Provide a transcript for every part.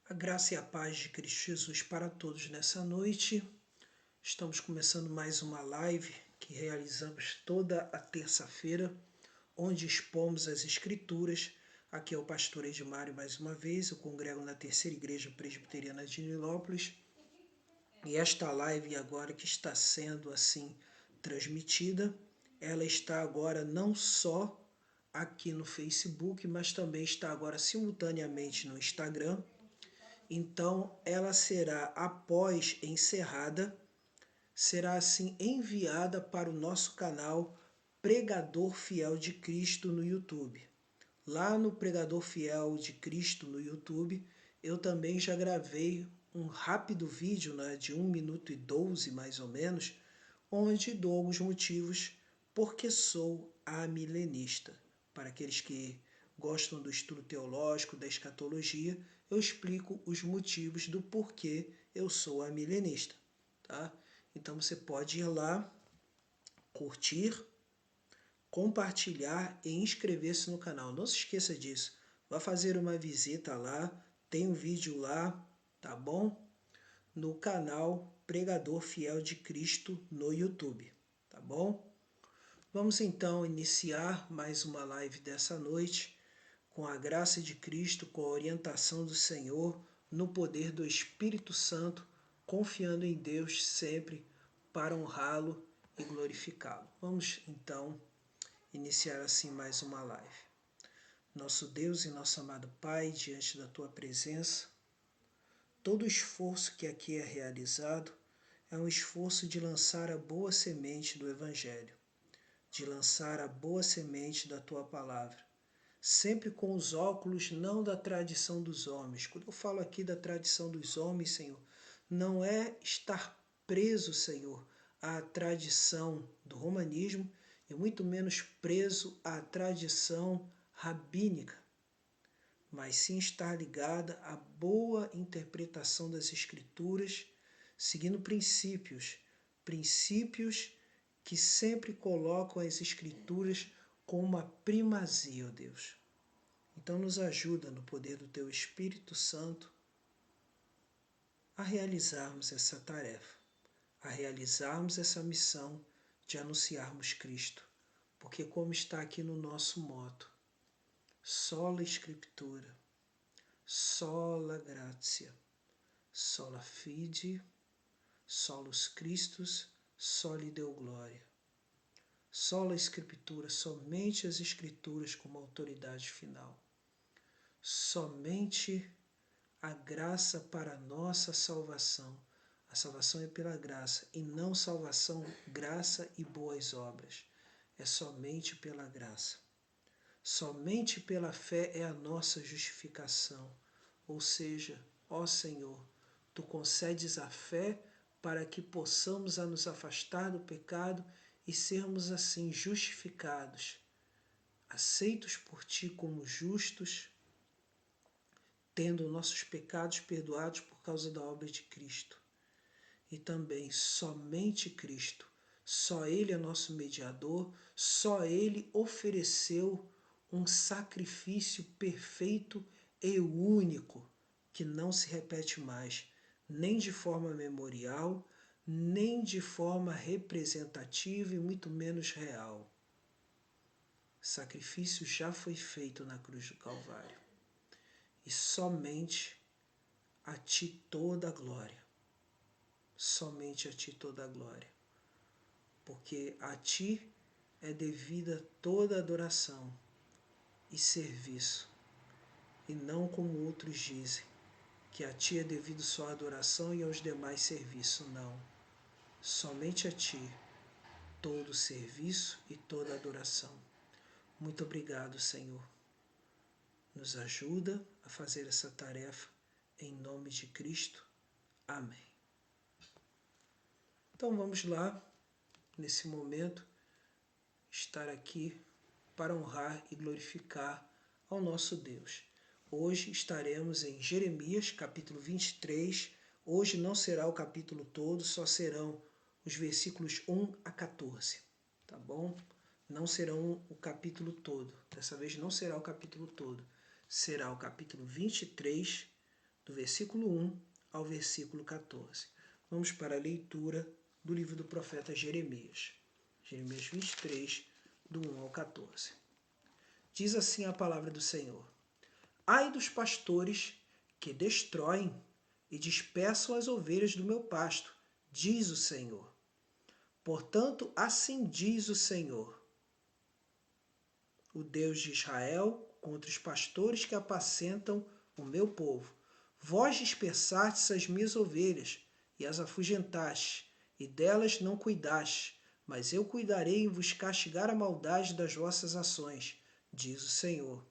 A graça e a paz de Cristo Jesus para todos nessa noite. Estamos começando mais uma live que realizamos toda a terça-feira, onde expomos as Escrituras. Aqui é o pastor Edmário mais uma vez, eu congrego na Terceira Igreja Presbiteriana de Nilópolis. E esta live agora que está sendo assim transmitida, ela está agora não só aqui no Facebook, mas também está agora simultaneamente no Instagram. Então, ela será, após encerrada, será assim enviada para o nosso canal Pregador Fiel de Cristo no YouTube. Lá no Pregador Fiel de Cristo no YouTube, eu também já gravei um rápido vídeo, de 1 minuto e 12 mais ou menos, onde dou alguns motivos porque sou amilenista. Para aqueles que gostam do estudo teológico, da escatologia, eu explico os motivos do porquê eu sou amilenista. Tá? Então você pode ir lá, curtir, compartilhar e inscrever-se no canal. Não se esqueça disso. Vá fazer uma visita lá, tem um vídeo lá, tá bom? No canal Pregador Fiel de Cristo no YouTube, tá bom? Vamos então iniciar mais uma live dessa noite, com a graça de Cristo, com a orientação do Senhor, no poder do Espírito Santo, confiando em Deus sempre para honrá-lo e glorificá-lo. Vamos então iniciar assim mais uma live. Nosso Deus e nosso amado Pai, diante da Tua presença, todo o esforço que aqui é realizado é um esforço de lançar a boa semente do Evangelho, de lançar a boa semente da Tua Palavra, sempre com os óculos não da tradição dos homens. Quando eu falo aqui da tradição dos homens, Senhor, não é estar preso, Senhor, à tradição do romanismo e muito menos preso à tradição rabínica, mas sim estar ligada à boa interpretação das Escrituras, seguindo princípios que sempre colocam as Escrituras com uma primazia, ó Deus. Então nos ajuda no poder do Teu Espírito Santo a realizarmos essa tarefa, a realizarmos essa missão de anunciarmos Cristo. Porque como está aqui no nosso motto, sola Scriptura, sola gratia, sola fide, solus Christus, soli Deo gloria. Sola Escritura, somente as Escrituras como autoridade final. Somente a graça para a nossa salvação. A salvação é pela graça, e não salvação, graça e boas obras. É somente pela graça. Somente pela fé é a nossa justificação. Ou seja, ó Senhor, Tu concedes a fé para que possamos nos afastar do pecado e sermos assim justificados, aceitos por Ti como justos, tendo nossos pecados perdoados por causa da obra de Cristo. E também somente Cristo, só Ele é nosso mediador, só Ele ofereceu um sacrifício perfeito e único, que não se repete mais, nem de forma memorial, nem de forma representativa e muito menos real. Sacrifício já foi feito na cruz do Calvário. E somente a Ti toda a glória. Somente a Ti toda a glória. Porque a Ti é devida toda adoração e serviço. E não como outros dizem, que a Ti é devido só a adoração e aos demais serviço. Não. Somente a Ti todo serviço e toda adoração. Muito obrigado, Senhor. Nos ajuda a fazer essa tarefa em nome de Cristo. Amém. Então vamos lá, nesse momento, estar aqui para honrar e glorificar ao nosso Deus. Hoje estaremos em Jeremias, capítulo 23. Hoje não será o capítulo todo, só serão os versículos 1 a 14. Tá bom? Não serão o capítulo todo. Dessa vez não será o capítulo todo. Será o capítulo 23, do versículo 1 ao versículo 14. Vamos para a leitura do livro do profeta Jeremias. Jeremias 23, do 1 ao 14. Diz assim a palavra do Senhor: Ai dos pastores que destroem e dispersam as ovelhas do meu pasto, diz o Senhor. Portanto, assim diz o Senhor, o Deus de Israel, contra os pastores que apacentam o meu povo. Vós dispersastes as minhas ovelhas e as afugentastes, e delas não cuidastes, mas eu cuidarei em vos castigar a maldade das vossas ações, diz o Senhor.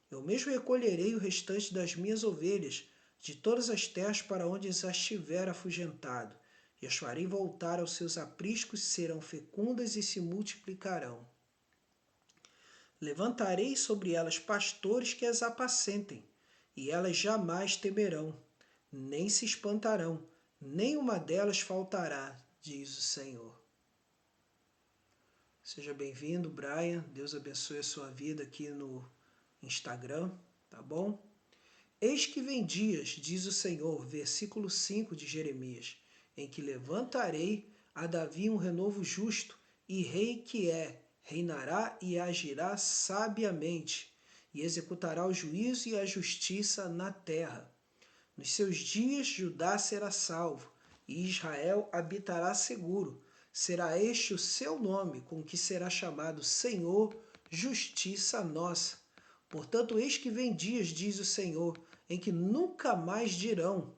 Eu mesmo recolherei o restante das minhas ovelhas de todas as terras para onde as tiver afugentado, e as farei voltar aos seus apriscos, serão fecundas e se multiplicarão. Levantarei sobre elas pastores que as apacentem, e elas jamais temerão, nem se espantarão, nenhuma delas faltará, diz o Senhor. Seja bem-vindo, Brian. Deus abençoe a sua vida aqui no Instagram, tá bom? Eis que vem dias, diz o Senhor, versículo 5 de Jeremias, em que levantarei a Davi um renovo justo, e rei que reinará e agirá sabiamente, e executará o juízo e a justiça na terra. Nos seus dias Judá será salvo, e Israel habitará seguro. Será este o seu nome, com que será chamado Senhor, justiça nossa. Portanto, eis que vem dias, diz o Senhor, em que nunca mais dirão: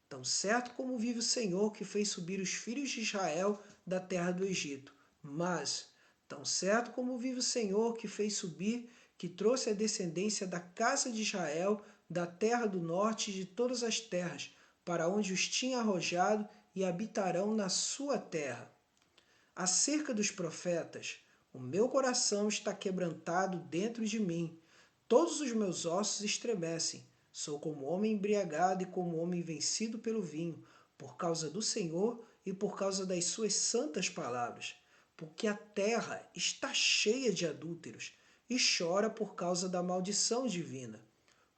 tão certo como vive o Senhor, que fez subir os filhos de Israel da terra do Egito. Mas, tão certo como vive o Senhor, que fez subir, que trouxe a descendência da casa de Israel, da terra do norte e de todas as terras, para onde os tinha arrojado, e habitarão na sua terra. Acerca dos profetas, o meu coração está quebrantado dentro de mim. Todos os meus ossos estremecem. Sou como homem embriagado e como homem vencido pelo vinho, por causa do Senhor e por causa das suas santas palavras. Porque a terra está cheia de adúlteros e chora por causa da maldição divina.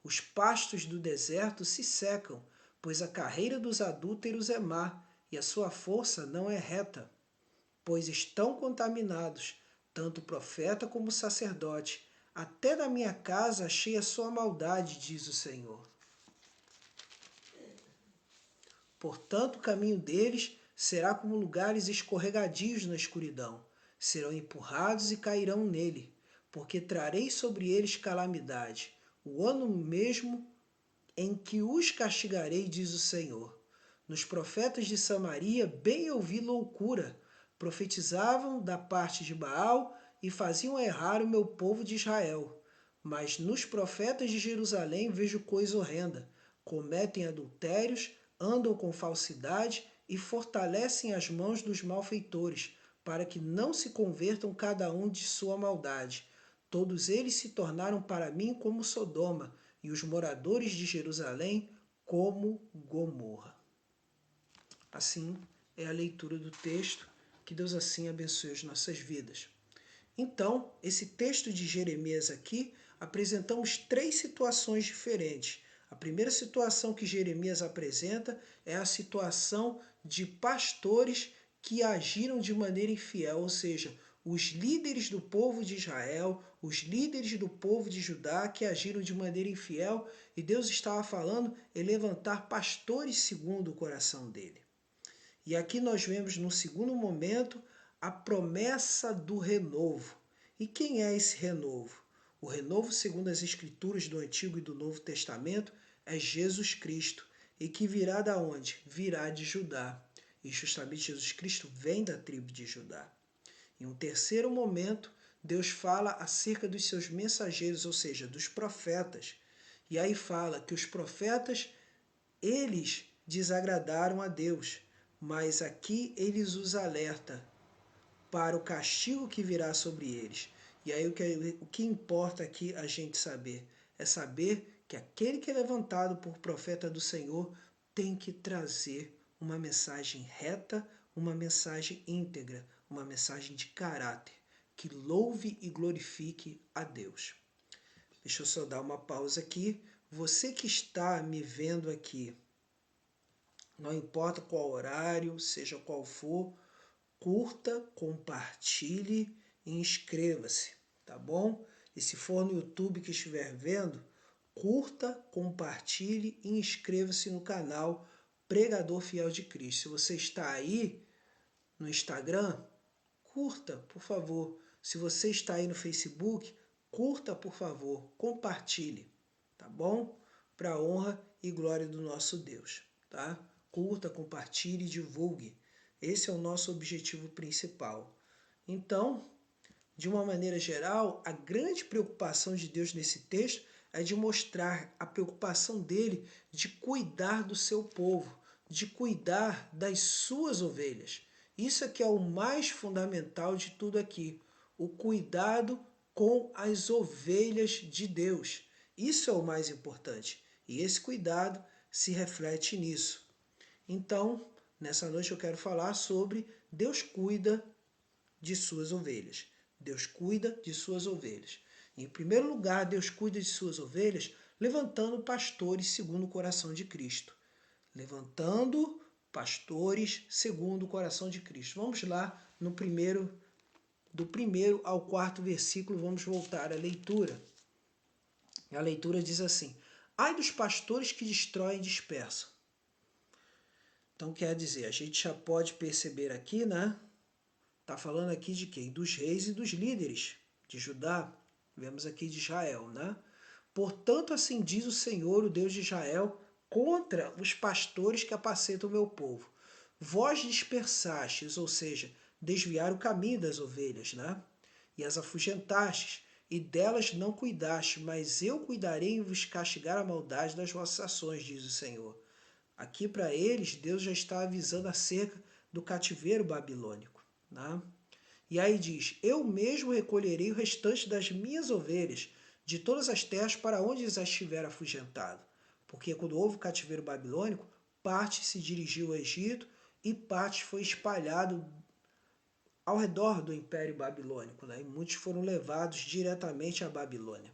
Os pastos do deserto se secam, pois a carreira dos adúlteros é má e a sua força não é reta. Pois estão contaminados, tanto o profeta como o sacerdote. Até da minha casa achei a sua maldade, diz o Senhor. Portanto, o caminho deles será como lugares escorregadios na escuridão. Serão empurrados e cairão nele, porque trarei sobre eles calamidade. O ano mesmo em que os castigarei, diz o Senhor. Nos profetas de Samaria bem ouvi loucura. Profetizavam da parte de Baal e faziam errar o meu povo de Israel. Mas nos profetas de Jerusalém vejo coisa horrenda. Cometem adultérios, andam com falsidade e fortalecem as mãos dos malfeitores, para que não se convertam cada um de sua maldade. Todos eles se tornaram para mim como Sodoma, e os moradores de Jerusalém como Gomorra. Assim é a leitura do texto. Que Deus assim abençoe as nossas vidas. Então, esse texto de Jeremias aqui, apresentamos 3 situações diferentes. A primeira situação que Jeremias apresenta é a situação de pastores que agiram de maneira infiel, ou seja, os líderes do povo de Israel, os líderes do povo de Judá que agiram de maneira infiel, e Deus estava falando em levantar pastores segundo o coração dele. E aqui nós vemos no segundo momento a promessa do renovo. E quem é esse renovo? O renovo, segundo as escrituras do Antigo e do Novo Testamento, é Jesus Cristo. E que virá da onde? Virá de Judá. E justamente Jesus Cristo vem da tribo de Judá. Em um terceiro momento, Deus fala acerca dos seus mensageiros, ou seja, dos profetas. E aí fala que os profetas, eles desagradaram a Deus. Mas aqui eles os alerta para o castigo que virá sobre eles. E aí o que importa aqui a gente saber? É saber que aquele que é levantado por profeta do Senhor tem que trazer uma mensagem reta, uma mensagem íntegra, uma mensagem de caráter, que louve e glorifique a Deus. Deixa eu só dar uma pausa aqui, você que está me vendo aqui, não importa qual horário, seja qual for, curta, compartilhe e inscreva-se, tá bom? E se for no YouTube que estiver vendo, curta, compartilhe e inscreva-se no canal Pregador Fiel de Cristo. Se você está aí no Instagram, curta, por favor. Se você está aí no Facebook, curta, por favor, compartilhe, tá bom? Para a honra e glória do nosso Deus, tá? Curta, compartilhe e divulgue. Esse é o nosso objetivo principal. Então, de uma maneira geral, a grande preocupação de Deus nesse texto é de mostrar a preocupação dele de cuidar do seu povo, de cuidar das suas ovelhas. Isso é que é o mais fundamental de tudo aqui, o cuidado com as ovelhas de Deus. Isso é o mais importante e esse cuidado se reflete nisso. Então, nessa noite eu quero falar sobre Deus cuida de suas ovelhas. Deus cuida de suas ovelhas. Em primeiro lugar, Deus cuida de suas ovelhas levantando pastores segundo o coração de Cristo. Levantando pastores segundo o coração de Cristo. Vamos lá no do primeiro ao quarto versículo, vamos voltar à leitura. A leitura diz assim: ai dos pastores que destroem e dispersam. Então quer dizer, a gente já pode perceber aqui, né? Está falando aqui de quem? Dos reis e dos líderes de Judá. Vemos aqui de Israel, né? Portanto, assim diz o Senhor, o Deus de Israel, contra os pastores que apacentam o meu povo. Vós dispersastes, ou seja, desviaram o caminho das ovelhas, né? E as afugentastes, e delas não cuidaste, mas eu cuidarei em vos castigar a maldade das vossas ações, diz o Senhor. Aqui para eles, Deus já está avisando acerca do cativeiro babilônico. Né? E aí diz, eu mesmo recolherei o restante das minhas ovelhas de todas as terras para onde as tiver afugentado. Porque quando houve o cativeiro babilônico, parte se dirigiu ao Egito e parte foi espalhado ao redor do Império Babilônico. Né? E muitos foram levados diretamente à Babilônia.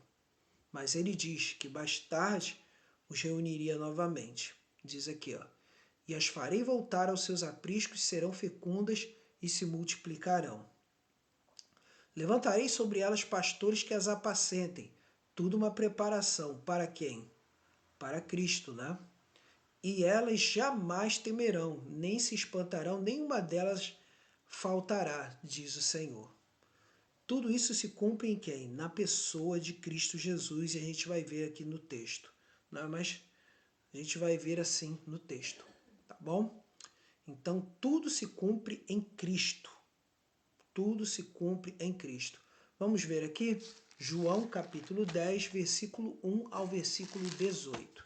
Mas ele diz que mais tarde os reuniria novamente. Diz aqui, ó, e as farei voltar aos seus apriscos, serão fecundas e se multiplicarão. Levantarei sobre elas pastores que as apacentem. Tudo uma preparação. Para quem? Para Cristo, né? E elas jamais temerão, nem se espantarão, nenhuma delas faltará, diz o Senhor. Tudo isso se cumpre em quem? Na pessoa de Cristo Jesus, e a gente vai ver aqui no texto. Não, mas a gente vai ver assim no texto, tá bom? Então, tudo se cumpre em Cristo. Tudo se cumpre em Cristo. Vamos ver aqui João capítulo 10, versículo 1 ao versículo 18.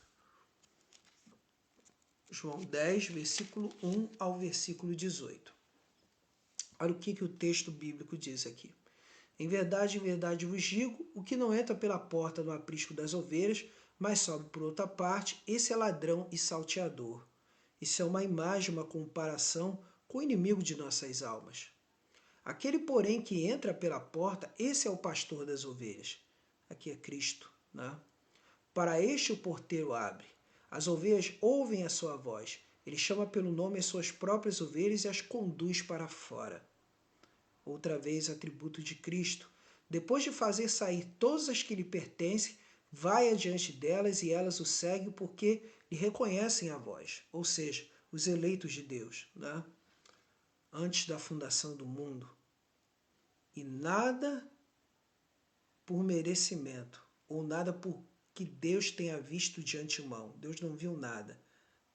João 10, versículo 1 ao versículo 18. Olha o que o texto bíblico diz aqui. Em verdade vos digo, o que não entra pela porta no aprisco das ovelhas, mas sobe por outra parte, esse é ladrão e salteador. Isso é uma imagem, uma comparação com o inimigo de nossas almas. Aquele, porém, que entra pela porta, esse é o pastor das ovelhas. Aqui é Cristo, né? Para este o porteiro abre. As ovelhas ouvem a sua voz. Ele chama pelo nome as suas próprias ovelhas e as conduz para fora. Outra vez, atributo de Cristo. Depois de fazer sair todas as que lhe pertencem, vai adiante delas e elas o seguem porque lhe reconhecem a voz. Ou seja, os eleitos de Deus, né? Antes da fundação do mundo. E nada por merecimento, ou nada por que Deus tenha visto de antemão. Deus não viu nada.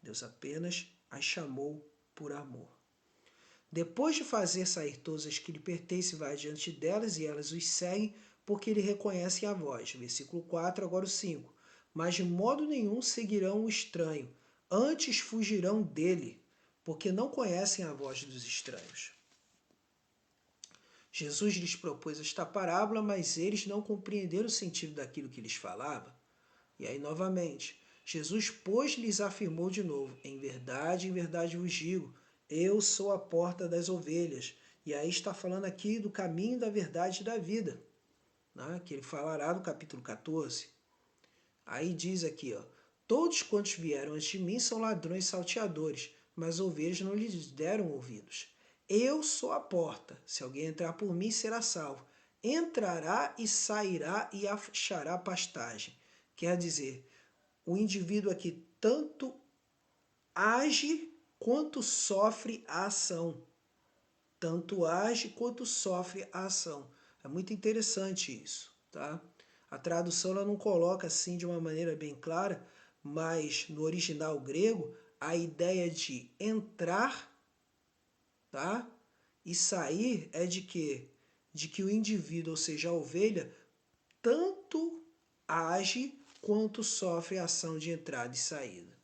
Deus apenas as chamou por amor. Depois de fazer sair todas as que lhe pertencem, vai diante delas e elas os seguem, porque lhe reconhecem a voz. Versículo 4, agora o 5. Mas de modo nenhum seguirão o estranho, antes fugirão dele, porque não conhecem a voz dos estranhos. Jesus lhes propôs esta parábola, mas eles não compreenderam o sentido daquilo que lhes falava. E aí, novamente, Jesus, pois, lhes afirmou de novo, em verdade vos digo, eu sou a porta das ovelhas. E aí está falando aqui do caminho da verdade e da vida, né? Que ele falará no capítulo 14. Aí diz aqui, ó, todos quantos vieram antes de mim são ladrões e salteadores, mas ovelhas não lhes deram ouvidos. Eu sou a porta, se alguém entrar por mim será salvo. Entrará e sairá e achará pastagem. Quer dizer, o indivíduo aqui tanto age quanto sofre a ação. Tanto age quanto sofre a ação. É muito interessante isso, tá? A tradução ela não coloca assim de uma maneira bem clara, mas no original grego a ideia de entrar, tá? E sair é de quê? De que o indivíduo, ou seja, a ovelha, tanto age quanto sofre a ação de entrada e saída.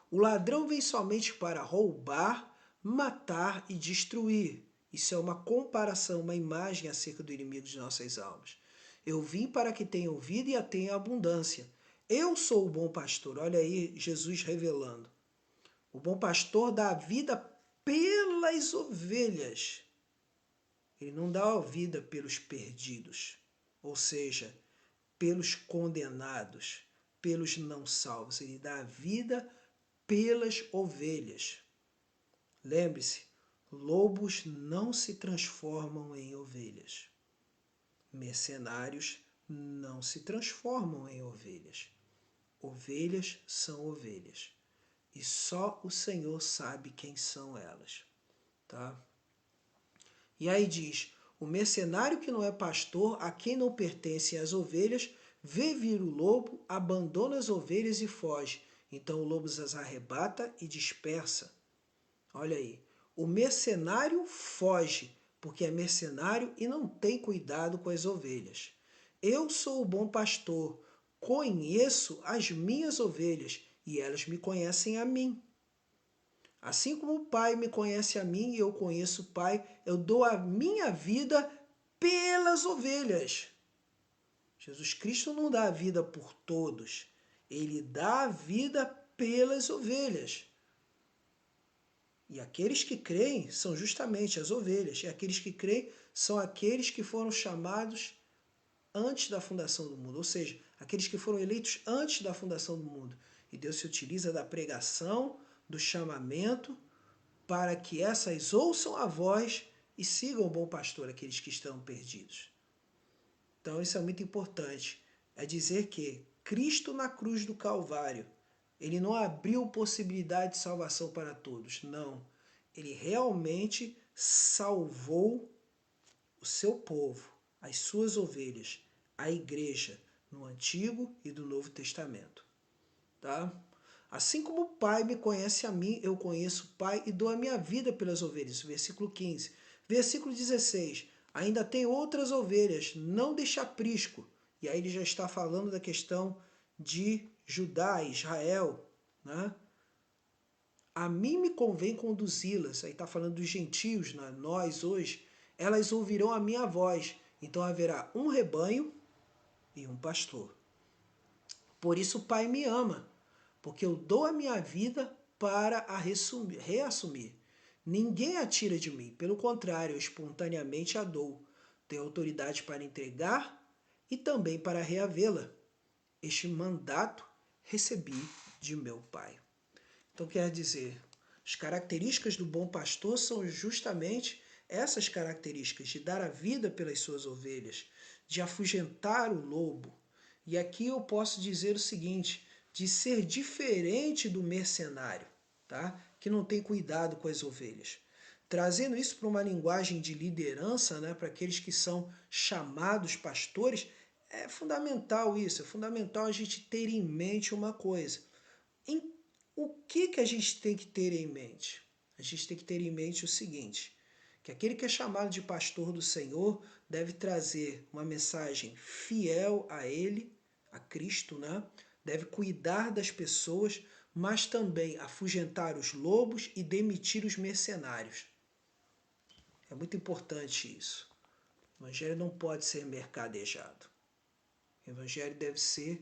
O ladrão vem somente para roubar, matar e destruir. Isso é uma comparação, uma imagem acerca do inimigo de nossas almas. Eu vim para que tenham vida e a tenham abundância. Eu sou o bom pastor. Olha aí Jesus revelando. O bom pastor dá a vida pelas ovelhas. Ele não dá a vida pelos perdidos, ou seja, pelos condenados, pelos não salvos. Ele dá a vida pelas ovelhas. Lembre-se, lobos não se transformam em ovelhas. Mercenários não se transformam em ovelhas. Ovelhas são ovelhas. E só o Senhor sabe quem são elas. Tá? E aí diz, o mercenário que não é pastor, a quem não pertencem as ovelhas, vê vir o lobo, abandona as ovelhas e foge. Então o lobo as arrebata e dispersa. Olha aí, o mercenário foge, porque é mercenário e não tem cuidado com as ovelhas. Eu sou o bom pastor, conheço as minhas ovelhas e elas me conhecem a mim. Assim como o Pai me conhece a mim e eu conheço o Pai, eu dou a minha vida pelas ovelhas. Jesus Cristo não dá a vida por todos, ele dá a vida pelas ovelhas. E aqueles que creem são justamente as ovelhas. E aqueles que creem são aqueles que foram chamados antes da fundação do mundo. Ou seja, aqueles que foram eleitos antes da fundação do mundo. E Deus se utiliza da pregação, do chamamento, para que essas ouçam a voz e sigam o bom pastor, aqueles que estão perdidos. Então isso é muito importante. É dizer que Cristo na cruz do Calvário, ele não abriu possibilidade de salvação para todos, não. Ele realmente salvou o seu povo, as suas ovelhas, a igreja, no Antigo e do Novo Testamento. Tá? Assim como o Pai me conhece a mim, eu conheço o Pai e dou a minha vida pelas ovelhas. Versículo 15. Versículo 16. Ainda tem outras ovelhas, não deixe aprisco. E aí ele já está falando da questão de Judá, Israel. Né? A mim me convém conduzi-las. Aí está falando dos gentios, né? Nós hoje. Elas ouvirão a minha voz. Então haverá um rebanho e um pastor. Por isso o Pai me ama, porque eu dou a minha vida para a reassumir. Ninguém a tira de mim, pelo contrário, eu espontaneamente a dou. Tenho autoridade para entregar e também para reavê-la. Este mandato recebi de meu Pai. Então quer dizer, as características do bom pastor são justamente essas características, de dar a vida pelas suas ovelhas, de afugentar o lobo. E aqui eu posso dizer o seguinte, de ser diferente do mercenário, tá? Que não tem cuidado com as ovelhas. Trazendo isso para uma linguagem de liderança, né, para aqueles que são chamados pastores, é fundamental isso, é fundamental a gente ter em mente uma coisa. O que a gente tem que ter em mente? A gente tem que ter em mente o seguinte, que aquele que é chamado de pastor do Senhor deve trazer uma mensagem fiel a Ele, a Cristo, né? Deve cuidar das pessoas, mas também afugentar os lobos e demitir os mercenários. É muito importante isso. O Evangelho não pode ser mercadejado. O Evangelho deve ser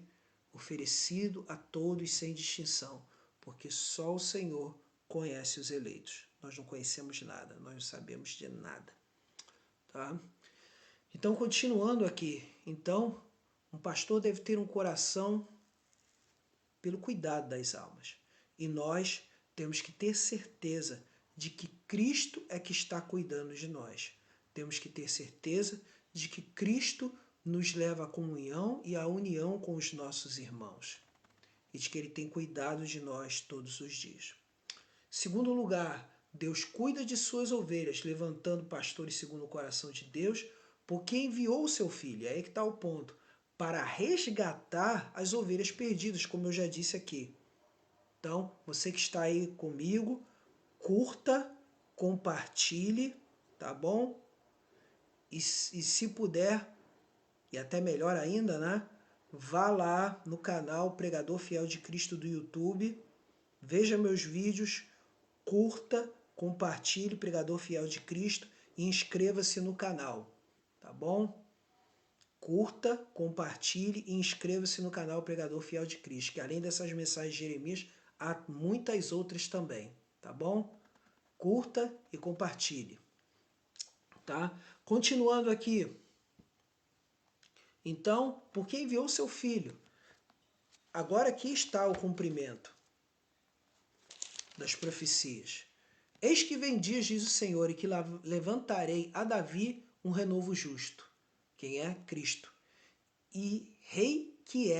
oferecido a todos sem distinção, porque só o Senhor conhece os eleitos. Nós não conhecemos nada, nós não sabemos de nada. Tá? Então, continuando aqui. Então, um pastor deve ter um coração pelo cuidado das almas. E nós temos que ter certeza de que Cristo é que está cuidando de nós. Temos que ter certeza de que Cristo nos leva à comunhão e à união com os nossos irmãos. E de que Ele tem cuidado de nós todos os dias. Segundo lugar, Deus cuida de suas ovelhas, levantando pastores segundo o coração de Deus, porque enviou o seu Filho, aí que está o ponto, para resgatar as ovelhas perdidas, como eu já disse aqui. Então, você que está aí comigo, curta, compartilhe, tá bom? E se puder, e até melhor ainda, né? Vá lá no canal Pregador Fiel de Cristo do YouTube, veja meus vídeos, curta, compartilhe Pregador Fiel de Cristo e inscreva-se no canal, tá bom? Curta, compartilhe e inscreva-se no canal Pregador Fiel de Cristo, que além dessas mensagens de Jeremias, há muitas outras também, tá bom? Curta e compartilhe, tá? Continuando aqui. Então, por que enviou seu Filho? Agora aqui está o cumprimento das profecias. Eis que vem dias, diz o Senhor, e que levantarei a Davi um renovo justo. Quem é? Cristo. E rei que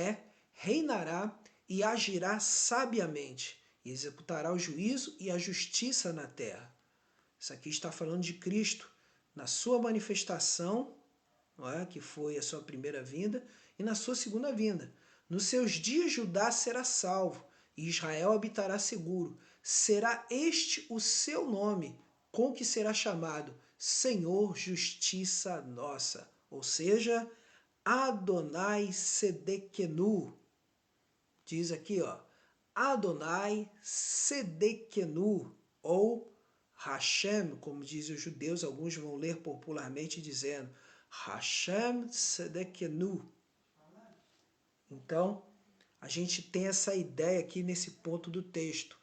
reinará e agirá sabiamente, e executará o juízo e a justiça na terra. Isso aqui está falando de Cristo, na sua manifestação, não é? Que foi a sua primeira vinda, e na sua segunda vinda. Nos seus dias Judá será salvo, e Israel habitará seguro. Será este o seu nome, com que será chamado Senhor Justiça Nossa. Ou seja, Adonai Sedequenu. Diz aqui, ó, Adonai Sedequenu, ou Hashem, como dizem os judeus, alguns vão ler popularmente dizendo Hashem Sedequenu. Então, a gente tem essa ideia aqui nesse ponto do texto.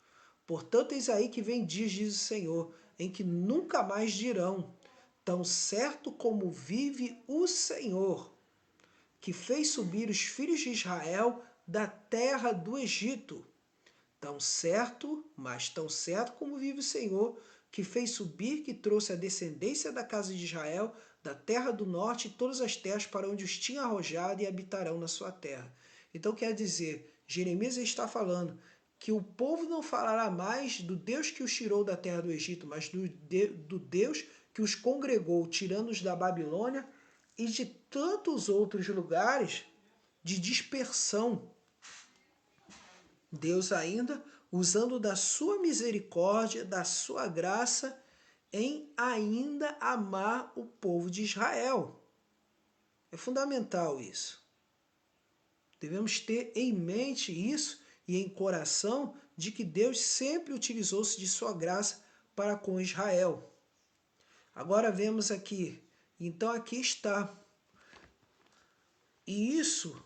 Portanto, eis aí que vem dias, diz o Senhor, em que nunca mais dirão, tão certo como vive o Senhor, que fez subir os filhos de Israel da terra do Egito. Tão certo, mas tão certo como vive o Senhor, que fez subir, que trouxe a descendência da casa de Israel, da terra do norte e todas as terras para onde os tinha arrojado e habitarão na sua terra. Então quer dizer, Jeremias está falando que o povo não falará mais do Deus que os tirou da terra do Egito, mas do Deus que os congregou, tirando-os da Babilônia e de tantos outros lugares de dispersão. Deus ainda usando da sua misericórdia, da sua graça, em ainda amar o povo de Israel. É fundamental isso. Devemos ter em mente isso e em coração de que Deus sempre utilizou-se de sua graça para com Israel. Agora vemos aqui, então aqui está. E isso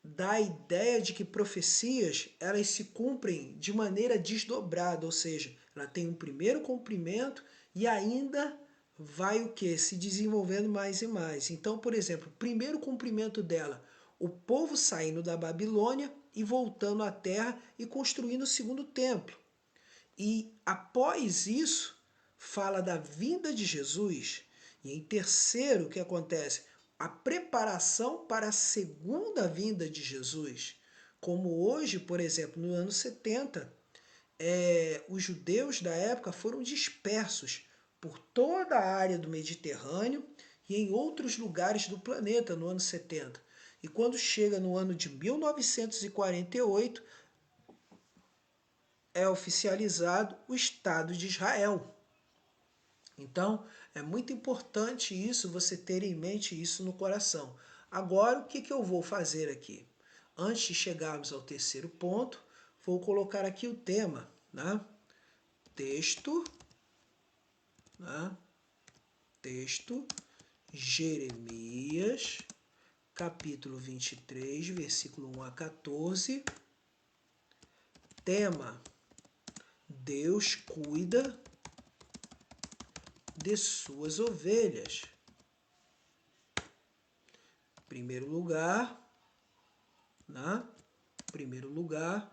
dá a ideia de que profecias elas se cumprem de maneira desdobrada, ou seja, ela tem um primeiro cumprimento e ainda vai o que? Se desenvolvendo mais e mais. Então, por exemplo, o primeiro cumprimento dela, o povo saindo da Babilônia e voltando à terra e construindo o segundo templo. E após isso, fala da vinda de Jesus. E em terceiro, o que acontece? A preparação para a segunda vinda de Jesus. Como hoje, por exemplo, no ano 70, os judeus da época foram dispersos por toda a área do Mediterrâneo e em outros lugares do planeta no ano 70. E quando chega no ano de 1948, é oficializado o Estado de Israel. Então, é muito importante isso, você ter em mente isso no coração. Agora, o que eu vou fazer aqui? Antes de chegarmos ao terceiro ponto, vou colocar aqui o tema, né? Texto, né? Texto, Jeremias, capítulo 23, versículo 1 a 14. Tema, Deus cuida de suas ovelhas. Primeiro lugar, né? primeiro lugar.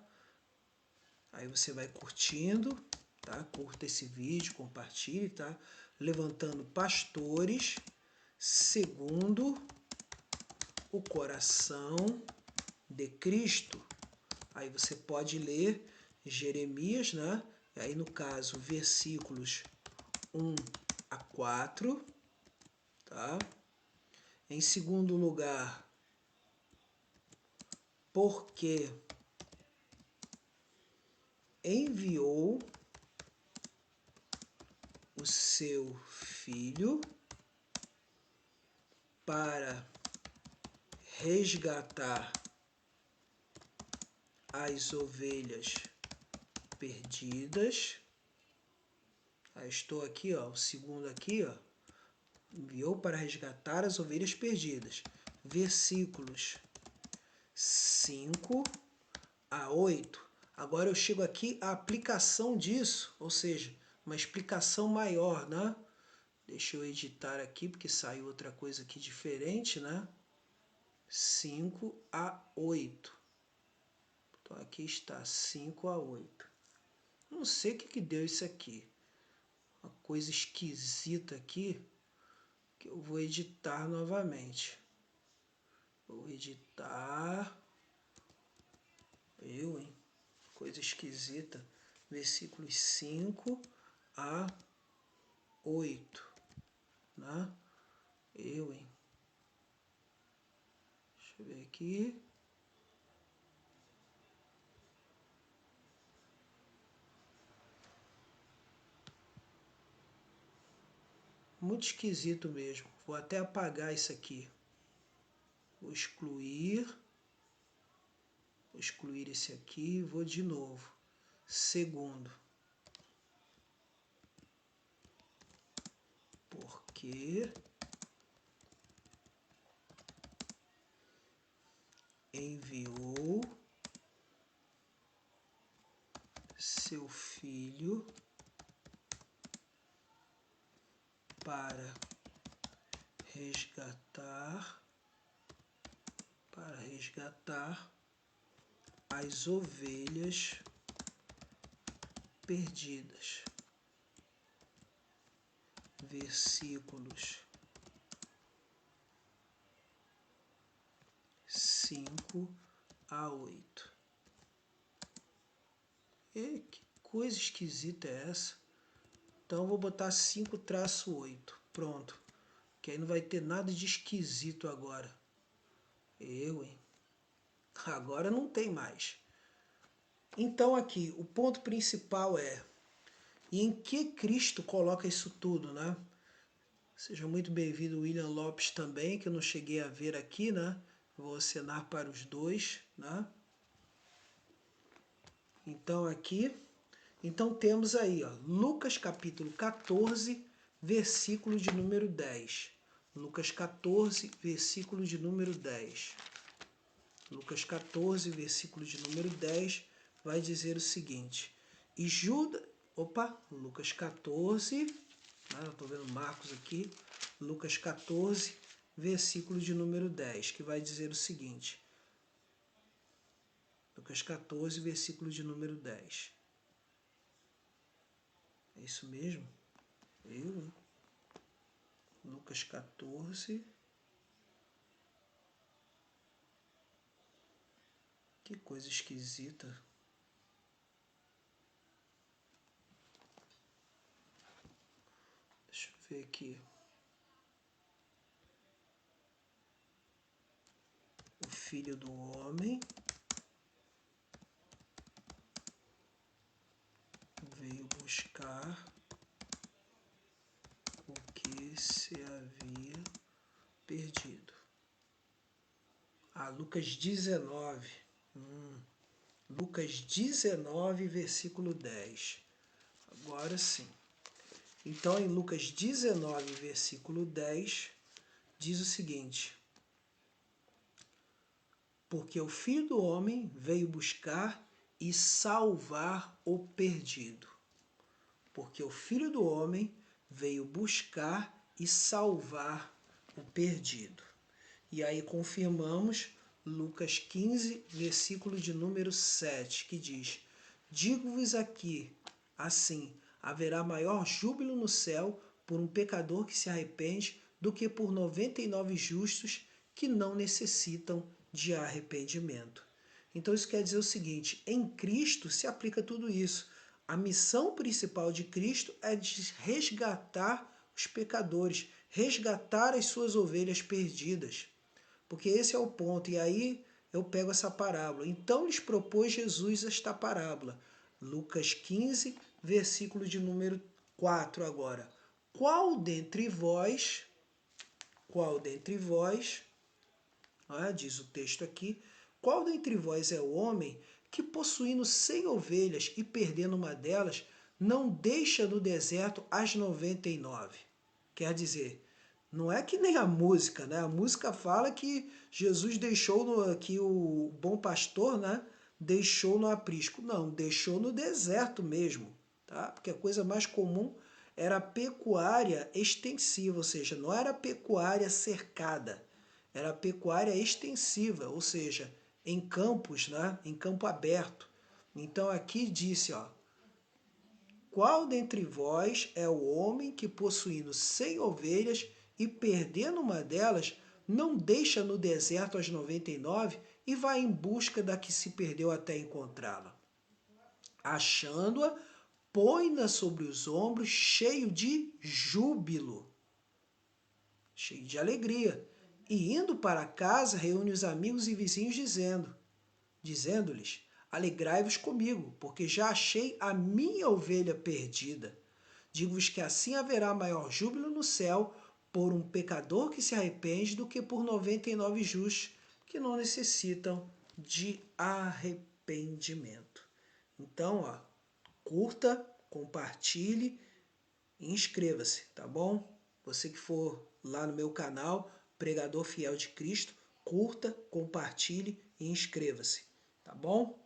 Aí você vai curtindo, tá? Curta esse vídeo, compartilhe, tá? Levantando pastores segundo o coração de Cristo. Aí você pode ler Jeremias, né? E aí no caso, versículos 1 a 4, tá? Em segundo lugar, porque enviou o seu Filho para resgatar as ovelhas perdidas. Aí estou aqui, ó, o segundo aqui, ó, enviou para resgatar as ovelhas perdidas. Versículos 5 a 8. Agora eu chego aqui à aplicação disso, ou seja, uma explicação maior, né? Deixa eu editar aqui, porque saiu outra coisa aqui diferente, né? 5 a 8. Então aqui está, 5 a 8. Não sei o que deu isso aqui. Uma coisa esquisita aqui, que eu vou editar novamente. Vou editar. Hein? Coisa esquisita. Versículos 5 a 8. Né? Hein? Deixa eu ver aqui. Muito esquisito mesmo. Vou até apagar isso aqui. Vou excluir. Vou excluir esse aqui e vou de novo. Segundo. Porque enviou seu Filho para resgatar as ovelhas perdidas. Versículos 5 a 8. E que coisa esquisita é essa? Então eu vou botar 5-8. Pronto. Que aí não vai ter nada de esquisito agora. Hein? Agora não tem mais. Então aqui, o ponto principal é: e em que Cristo coloca isso tudo, né? Seja muito bem-vindo, William Lopes, também, que eu não cheguei a ver aqui, né? Vou acenar para os dois, né? Então aqui, então temos aí, ó, Lucas capítulo 14, versículo de número 10. Lucas 14, versículo de número 10. Lucas 14, versículo de número 10, vai dizer o seguinte: e Judas, Lucas 14, eu estou vendo Marcos aqui, Lucas 14, versículo de número 10, que vai dizer o seguinte: Lucas 14, versículo de número 10. É isso mesmo? Lucas 14. Que coisa esquisita. Deixa eu ver aqui. O Filho do Homem veio buscar o que se havia perdido. Lucas 19. Lucas 19, versículo 10. Agora sim. Então, em Lucas 19, versículo 10, diz o seguinte: porque o Filho do Homem veio buscar e salvar o perdido. Porque o Filho do Homem veio buscar e salvar o perdido. E aí confirmamos Lucas 15, versículo de número 7, que diz: digo-vos aqui, assim, haverá maior júbilo no céu por um pecador que se arrepende do que por 99 justos que não necessitam de arrependimento. Então isso quer dizer o seguinte, em Cristo se aplica tudo isso. A missão principal de Cristo é de resgatar os pecadores, resgatar as suas ovelhas perdidas. Porque esse é o ponto. E aí eu pego essa parábola. Então lhes propôs Jesus esta parábola. Lucas 15, versículo de número 4 agora. Qual dentre vós, diz o texto aqui, qual dentre vós é o homem que, possuindo 100 ovelhas e perdendo uma delas, não deixa no deserto as 99? Quer dizer, não é que nem a música, né? A música fala que Jesus deixou, que o bom pastor, né, deixou no aprisco. Não, deixou no deserto mesmo, tá? Porque a coisa mais comum era a pecuária extensiva, ou seja, não era a pecuária cercada, era a pecuária extensiva, ou seja, em campos, né, em campo aberto. Então aqui disse, ó, qual dentre vós é o homem que, possuindo 100 ovelhas e perdendo uma delas, não deixa no deserto as 99 e vai em busca da que se perdeu até encontrá-la? Achando-a, põe-na sobre os ombros, cheio de júbilo, cheio de alegria. E indo para casa, reúne os amigos e vizinhos, dizendo-lhes: alegrai-vos comigo, porque já achei a minha ovelha perdida. Digo-vos que assim haverá maior júbilo no céu por um pecador que se arrepende do que por 99 justos que não necessitam de arrependimento. Então, ó, curta, compartilhe e inscreva-se, tá bom? Você que for lá no meu canal, Pregador Fiel de Cristo, curta, compartilhe e inscreva-se, tá bom?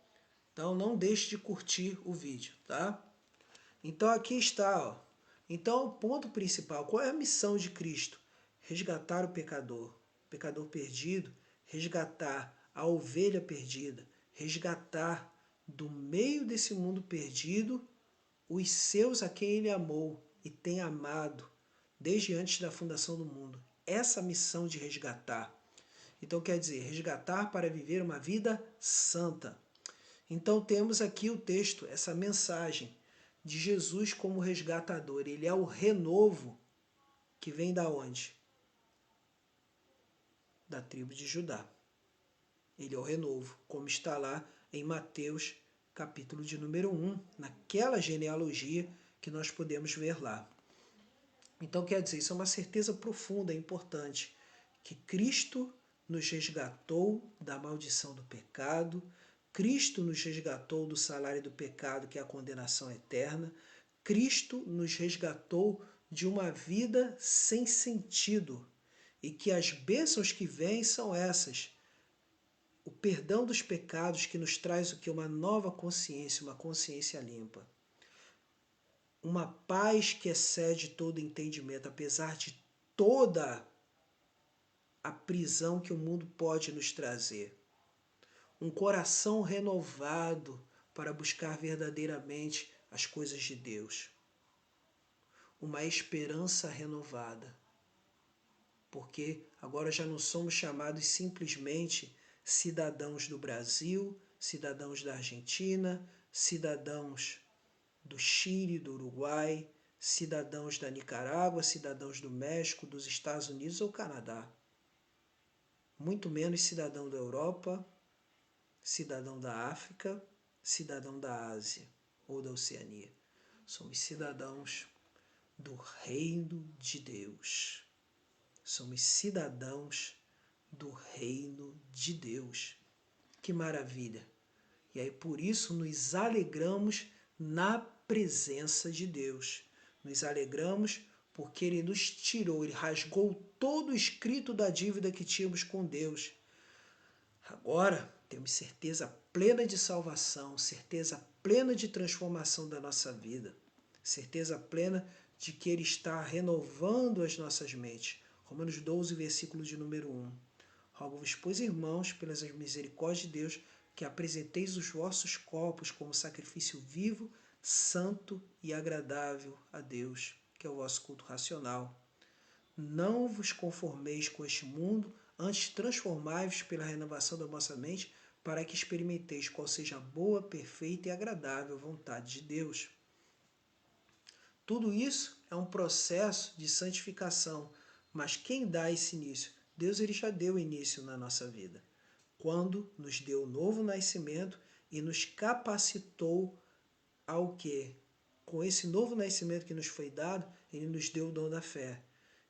Então não deixe de curtir o vídeo, tá? Então aqui está, ó. Então o ponto principal, qual é a missão de Cristo? Resgatar o pecador perdido, resgatar a ovelha perdida, resgatar do meio desse mundo perdido os seus a quem ele amou e tem amado desde antes da fundação do mundo. Essa missão de resgatar. Então quer dizer, resgatar para viver uma vida santa. Então temos aqui o texto, essa mensagem de Jesus como resgatador. Ele é o renovo que vem da onde? Da tribo de Judá. Ele é o renovo, como está lá em Mateus, capítulo de número 1, naquela genealogia que nós podemos ver lá. Então quer dizer, isso é uma certeza profunda e importante, que Cristo nos resgatou da maldição do pecado, Cristo nos resgatou do salário do pecado, que é a condenação eterna, Cristo nos resgatou de uma vida sem sentido, e que as bênçãos que vêm são essas: o perdão dos pecados, que nos traz o que? Uma nova consciência, uma consciência limpa. Uma paz que excede todo entendimento, apesar de toda a prisão que o mundo pode nos trazer. Um coração renovado para buscar verdadeiramente as coisas de Deus. Uma esperança renovada. Porque agora já não somos chamados simplesmente cidadãos do Brasil, cidadãos da Argentina, cidadãos do Chile, do Uruguai, cidadãos da Nicarágua, cidadãos do México, dos Estados Unidos ou Canadá. Muito menos cidadão da Europa, cidadão da África, cidadão da Ásia ou da Oceania. Somos cidadãos do reino de Deus. Somos cidadãos do reino de Deus. Que maravilha! E aí por isso nos alegramos na presença de Deus. Nos alegramos porque Ele nos tirou, Ele rasgou todo o escrito da dívida que tínhamos com Deus. Agora temos certeza plena de salvação, certeza plena de transformação da nossa vida, certeza plena de que Ele está renovando as nossas mentes. Romanos 12, versículo de número 1. Rogo-vos, pois, irmãos, pelas misericórdias de Deus, que apresenteis os vossos corpos como sacrifício vivo, santo e agradável a Deus, que é o vosso culto racional. Não vos conformeis com este mundo, antes transformai-vos pela renovação da vossa mente, para que experimenteis qual seja a boa, perfeita e agradável vontade de Deus. Tudo isso é um processo de santificação, mas quem dá esse início? Deus ele já deu início na nossa vida, quando nos deu o novo nascimento e nos capacitou ao quê? Com esse novo nascimento que nos foi dado, ele nos deu o dom da fé.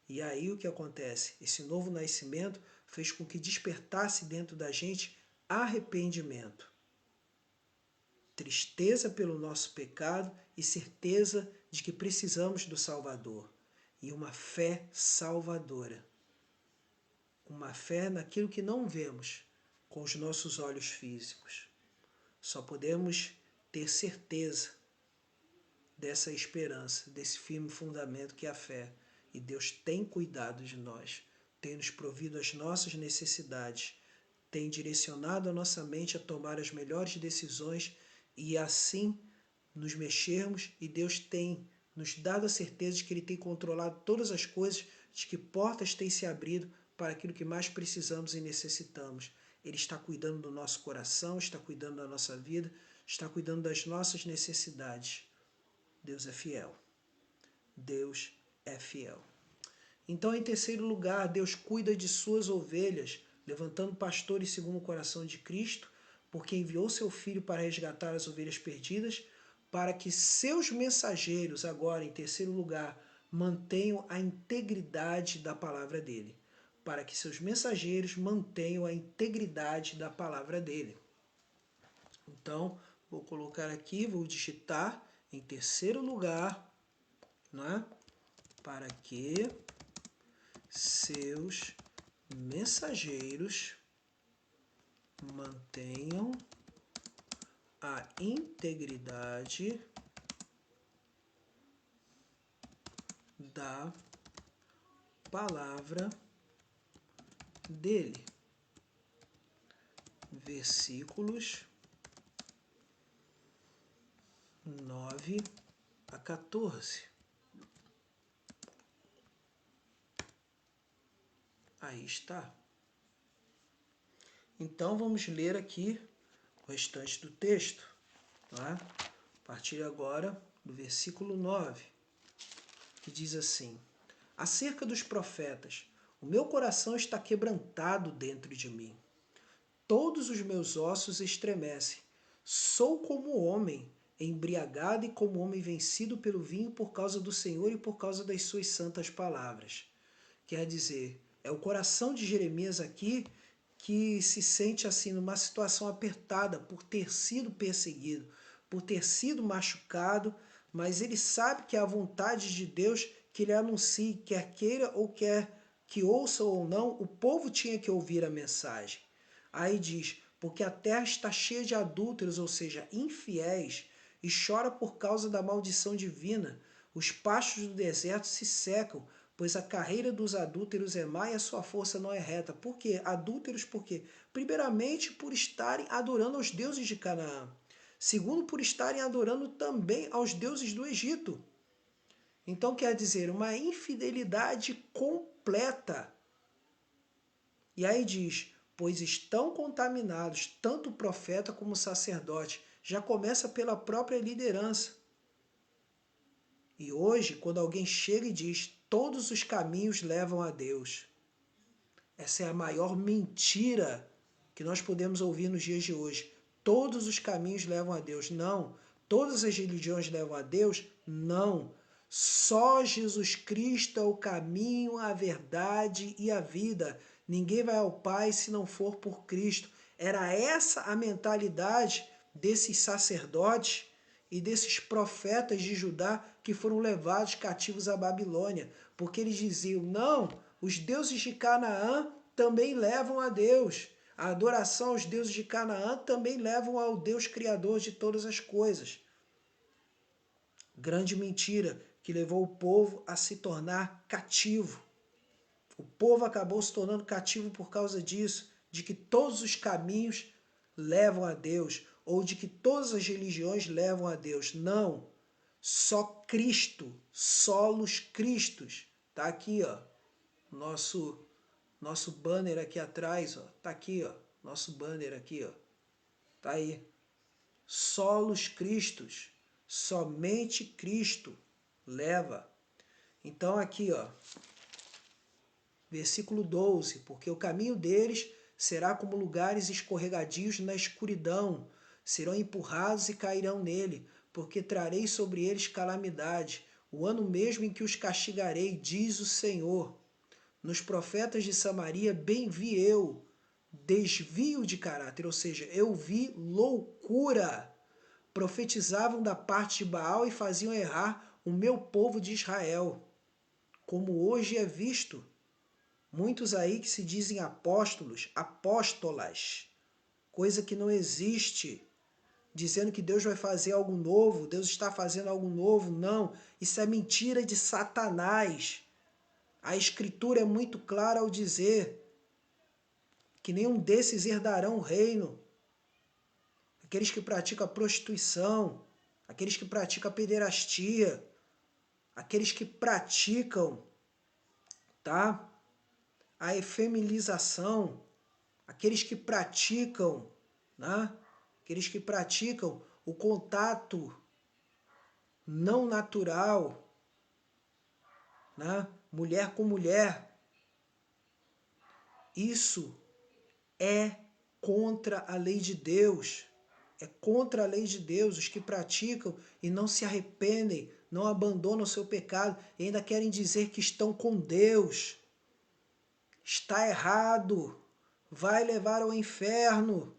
E aí o que acontece? Esse novo nascimento fez com que despertasse dentro da gente arrependimento, tristeza pelo nosso pecado e certeza de que precisamos do Salvador. E uma fé salvadora. Uma fé naquilo que não vemos com os nossos olhos físicos. Só podemos ter certeza dessa esperança, desse firme fundamento que é a fé. E Deus tem cuidado de nós, tem nos provido as nossas necessidades, tem direcionado a nossa mente a tomar as melhores decisões e assim nos mexermos, e Deus tem nos dado a certeza de que Ele tem controlado todas as coisas, de que portas têm se abrido para aquilo que mais precisamos e necessitamos. Ele está cuidando do nosso coração, está cuidando da nossa vida, está cuidando das nossas necessidades. Deus é fiel. Deus é fiel. Então, em terceiro lugar, Deus cuida de suas ovelhas, levantando pastores segundo o coração de Cristo, porque enviou seu Filho para resgatar as ovelhas perdidas, para que seus mensageiros, agora em terceiro lugar, mantenham a integridade da palavra dele. Para que seus mensageiros mantenham a integridade da palavra dele. Então, vou colocar aqui, vou digitar em terceiro lugar, né? Para que seus mensageiros mantenham a integridade da palavra dele. Versículos 9 a 14. Aí está. Então vamos ler aqui o restante do texto. Tá? A partir agora do versículo 9, que diz assim: acerca dos profetas, o meu coração está quebrantado dentro de mim. Todos os meus ossos estremecem. Sou como homem embriagado e como homem vencido pelo vinho por causa do Senhor e por causa das suas santas palavras. Quer dizer, é o coração de Jeremias aqui que se sente assim numa situação apertada por ter sido perseguido, por ter sido machucado, mas ele sabe que é a vontade de Deus que ele anuncie, quer queira ou quer que ouça ou não, o povo tinha que ouvir a mensagem. Aí diz, porque a terra está cheia de adúlteros, ou seja, infiéis, e chora por causa da maldição divina. Os pastos do deserto se secam, pois a carreira dos adúlteros é má e a sua força não é reta. Por quê? Adúlteros por quê? Primeiramente, por estarem adorando aos deuses de Canaã. Segundo, por estarem adorando também aos deuses do Egito. Então, quer dizer, uma infidelidade completa. E aí diz, pois estão contaminados tanto o profeta como o sacerdote. Já começa pela própria liderança. E hoje, quando alguém chega e diz, todos os caminhos levam a Deus. Essa é a maior mentira que nós podemos ouvir nos dias de hoje. Todos os caminhos levam a Deus. Não. Todas as religiões levam a Deus? Não. Só Jesus Cristo é o caminho, a verdade e a vida. Ninguém vai ao Pai se não for por Cristo. Era essa a mentalidade desses sacerdotes e desses profetas de Judá que foram levados cativos à Babilônia. Porque eles diziam, não, os deuses de Canaã também levam a Deus. A adoração aos deuses de Canaã também levam ao Deus Criador de todas as coisas. Grande mentira que levou o povo a se tornar cativo. O povo acabou se tornando cativo por causa disso, de que todos os caminhos levam a Deus, ou de que todas as religiões levam a Deus. Não. Só Cristo, solos Cristos. Tá aqui, ó. Nosso banner aqui atrás, ó. Tá aqui, ó. Nosso banner aqui, ó. Tá aí. Solos Cristos. Somente Cristo leva. Então aqui, ó. Versículo 12. Porque o caminho deles será como lugares escorregadios na escuridão. Serão empurrados e cairão nele, porque trarei sobre eles calamidade, o ano mesmo em que os castigarei, diz o Senhor. Nos profetas de Samaria bem vi eu desvio de caráter, ou seja, eu vi loucura. Profetizavam da parte de Baal e faziam errar o meu povo de Israel. Como hoje é visto, muitos aí que se dizem apóstolos, apóstolas, coisa que não existe, dizendo que Deus vai fazer algo novo, Deus está fazendo algo novo. Não, isso é mentira de Satanás. A Escritura é muito clara ao dizer que nenhum desses herdarão o reino. Aqueles que praticam a prostituição, aqueles que praticam a pederastia, aqueles que praticam, tá, a efeminização, aqueles que praticam, né, aqueles que praticam o contato não natural, né, mulher com mulher, isso é contra a lei de Deus. É contra a lei de Deus. Os que praticam e não se arrependem, não abandonam o seu pecado e ainda querem dizer que estão com Deus. Está errado. Vai levar ao inferno.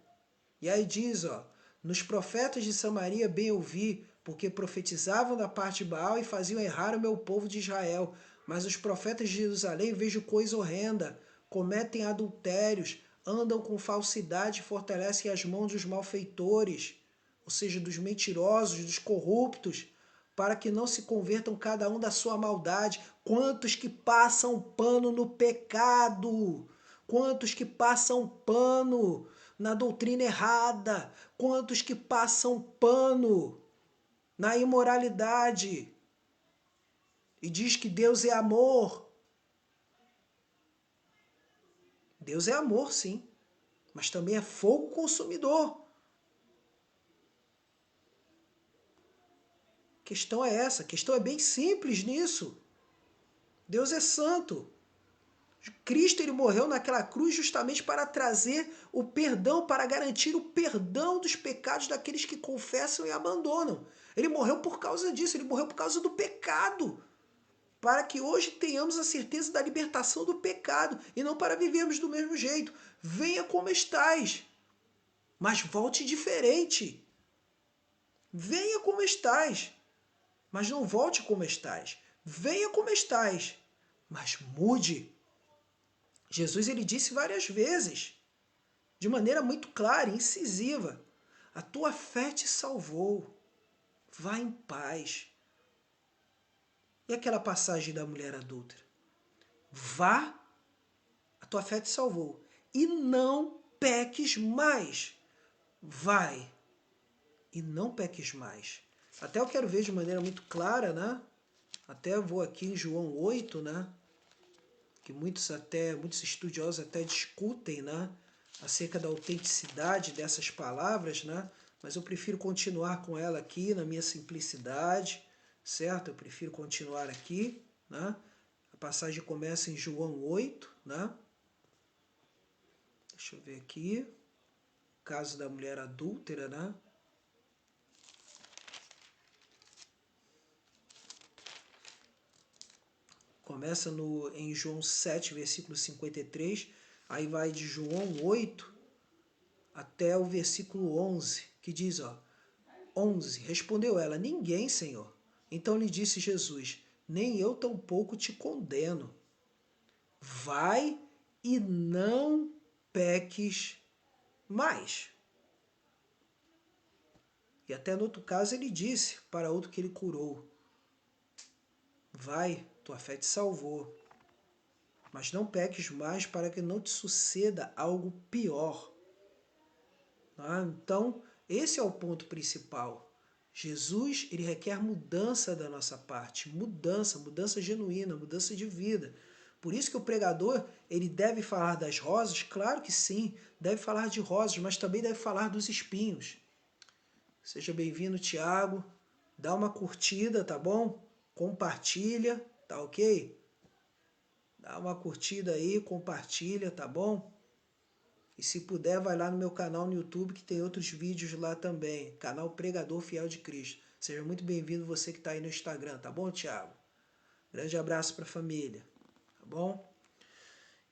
E aí diz, ó, nos profetas de Samaria bem ouvi, porque profetizavam da parte de Baal e faziam errar o meu povo de Israel. Mas os profetas de Jerusalém vejo coisa horrenda, cometem adultérios, andam com falsidade e fortalecem as mãos dos malfeitores, ou seja, dos mentirosos, dos corruptos, para que não se convertam cada um da sua maldade. Quantos que passam pano no pecado? Quantos que passam pano na doutrina errada? Quantos que passam pano na imoralidade? E diz que Deus é amor. Deus é amor, sim, mas também é fogo consumidor. A questão é essa, a questão é bem simples nisso. Deus é santo. Cristo ele morreu naquela cruz justamente para trazer o perdão, para garantir o perdão dos pecados daqueles que confessam e abandonam. Ele morreu por causa disso, ele morreu por causa do pecado. Para que hoje tenhamos a certeza da libertação do pecado e não para vivermos do mesmo jeito. Venha como estás, mas volte diferente. Venha como estás, mas não volte como estás. Venha como estás, mas mude. Jesus ele disse várias vezes, de maneira muito clara e incisiva, a tua fé te salvou, vá em paz. E aquela passagem da mulher adúltera? Vá, a tua fé te salvou, e não peques mais. Vai, e não peques mais. Até eu quero ver de maneira muito clara, né? Até eu vou aqui em João 8, né? Que muitos estudiosos até discutem, né? Acerca da autenticidade dessas palavras, né? Mas eu prefiro continuar com ela aqui na minha simplicidade, certo? Eu prefiro continuar aqui, né? A passagem começa em João 8, né? Deixa eu ver aqui. O caso da mulher adúltera, né? Começa em João 7, versículo 53, aí vai de João 8 até o versículo 11, que diz, ó, 11, respondeu ela, ninguém, Senhor. Então lhe disse Jesus, nem eu tampouco te condeno. Vai e não peques mais. E até no outro caso ele disse para outro que ele curou, vai, tua fé te salvou. mas não peques mais para que não te suceda algo pior. Então, esse é o ponto principal. Jesus, ele requer mudança da nossa parte, mudança genuína, mudança de vida. Por isso que o pregador, ele deve falar das rosas, claro que sim, deve falar de rosas, mas também deve falar dos espinhos. Seja bem-vindo, Tiago. Dá uma curtida, tá bom? Compartilha, tá ok? Dá uma curtida aí, compartilha, tá bom? E se puder, vai lá no meu canal no YouTube, que tem outros vídeos lá também. Canal Pregador Fiel de Cristo. Seja muito bem-vindo você que está aí no Instagram, tá bom, Thiago? Grande abraço para a família, tá bom?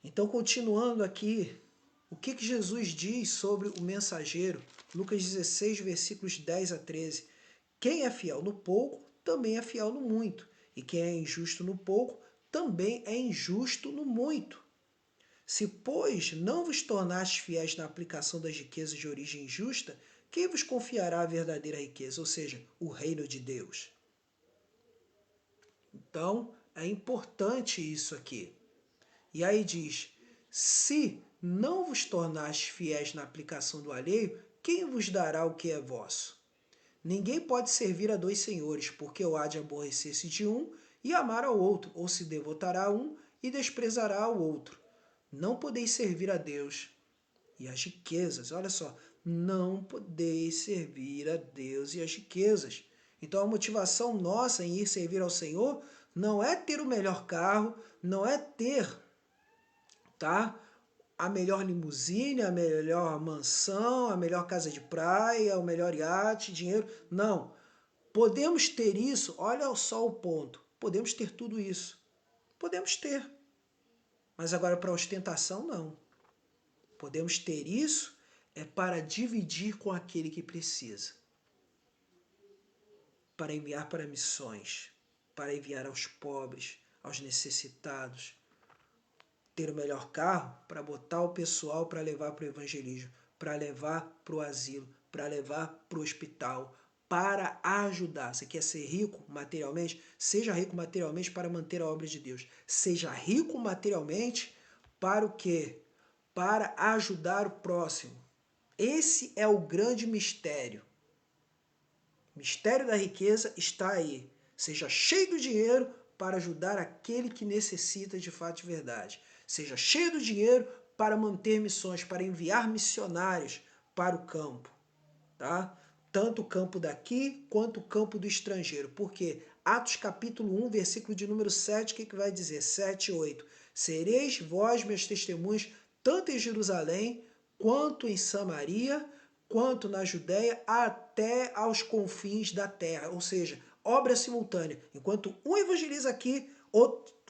Então, continuando aqui, o que Jesus diz sobre o mensageiro? Lucas 16, versículos 10 a 13. Quem é fiel no pouco, também é fiel no muito. E quem é injusto no pouco, também é injusto no muito. Se, pois, não vos tornastes fiéis na aplicação das riquezas de origem injusta, quem vos confiará a verdadeira riqueza, ou seja, o reino de Deus? Então, é importante isso aqui. E aí diz, se não vos tornastes fiéis na aplicação do alheio, quem vos dará o que é vosso? Ninguém pode servir a dois senhores, porque ou há de aborrecer-se de um e amar ao outro, ou se devotará a um e desprezará ao outro. Não podeis servir a Deus e as riquezas. Olha só, não podeis servir a Deus e as riquezas. Então a motivação nossa em ir servir ao Senhor não é ter o melhor carro, não é ter, tá, a melhor limusine, a melhor mansão, a melhor casa de praia, o melhor iate, dinheiro. Não. Podemos ter isso, olha só o ponto. Podemos ter tudo isso. Podemos ter. Mas agora para ostentação, não. Podemos ter isso é para dividir com aquele que precisa. Para enviar para missões, para enviar aos pobres, aos necessitados. Ter o melhor carro para botar o pessoal para levar para o evangelismo, para levar para o asilo, para levar para o hospital, para ajudar. Você quer ser rico materialmente? Seja rico materialmente para manter a obra de Deus. Seja rico materialmente para o quê? Para ajudar o próximo. Esse é o grande mistério. O mistério da riqueza está aí. Seja cheio do dinheiro para ajudar aquele que necessita de fato e verdade. Seja cheio do dinheiro para manter missões, para enviar missionários para o campo. Tá? Tanto o campo daqui quanto o campo do estrangeiro. Porque Atos capítulo 1, versículo de número 7, o que vai dizer? 7 e 8. Sereis vós meus testemunhos, tanto em Jerusalém, quanto em Samaria, quanto na Judéia, até aos confins da terra. Ou seja, obra simultânea. Enquanto um evangeliza aqui,